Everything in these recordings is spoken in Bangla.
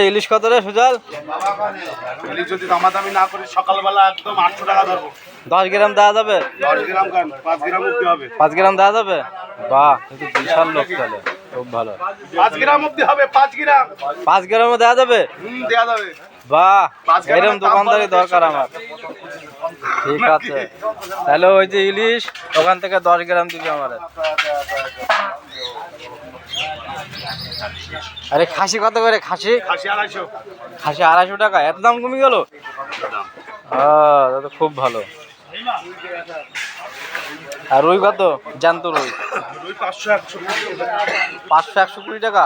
ইলিশ কত রে সুজল? ইলিশ যদি দামাদামি না করি সকালবেলা একদম 800 টাকা ধরবো। 10 গ্রাম দেওয়া যাবে? 10 গ্রাম কেন, 5 গ্রাম অব্দি হবে। 5 গ্রাম দেওয়া যাবে? বাহ, কিন্তু বিশাল লোক চলে, খুব ভালো। 5 গ্রাম অব্দি হবে, 5 গ্রাম। 5 গ্রামও দেওয়া যাবে? দেয়া যাবে। বাহ, এরকম দোকানদারি দরকার আমার। ঠিক আছে, তাহলে ওই যে ইলিশ ওখান থেকে 10 গ্রাম দিবি আমার। আরে খাসি কত করে? খাসি 250। খাসি 250 টাকা? এত দাম কমে গেল? তো খুব ভালো। আর রুই কত? জ্যান্ত রুই 500-120 টাকা।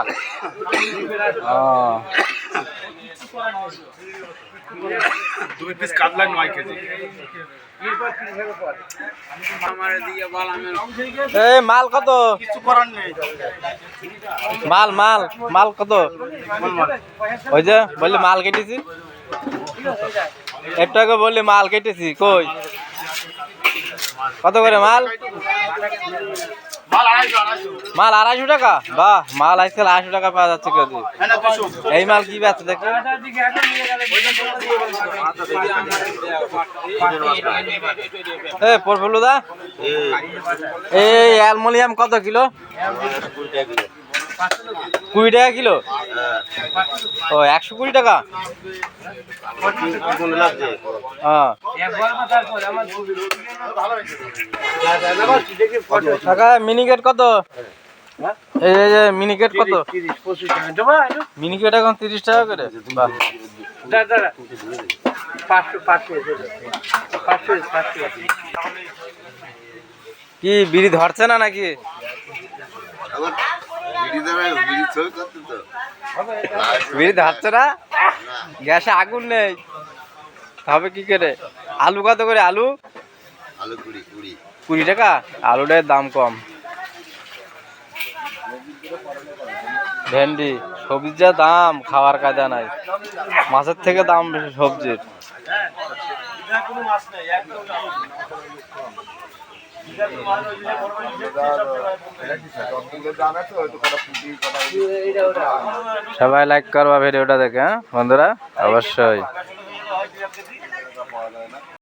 দুই পিস কাটলা 9 কেজি। এই মাল কত? কিছু করার নেই। মাল মাল মাল কত? ওই যে বললি মাল কেটেছি, একটু আগে বললি মাল কেটেছি, কই কত করে মাল? মাল 250 টাকা? বাহ, মাল আজকাল 250 টাকা পাওয়া যাচ্ছে কেজি। এই মাল কি বেচছে দেখো? পরফুলুদা, এই অ্যালুমিনিয়াম কত কিলো? 20 টাকা কিলো? ও, 120 টাকা। মিনিকেট কত? এই যে মিনিকেট কত? মিনিকেট এখন 30 টাকা করে। কি বিড়ি ধরছে না নাকি? বিড়ি ধরছে না, গ্যাসে আগুন নেই, হবে কি করে? আলু কত করে? আলু 20 টাকা। আলুটার দাম কম। ভেন্ডি, সবজির যা দাম, খাওয়ার কায়দা নাই। মাছের থেকে দাম বেশি সবজির। সবাই লাইক করবা ভিডিওটা দেখে, হ্যাঁ বন্ধুরা, অবশ্যই।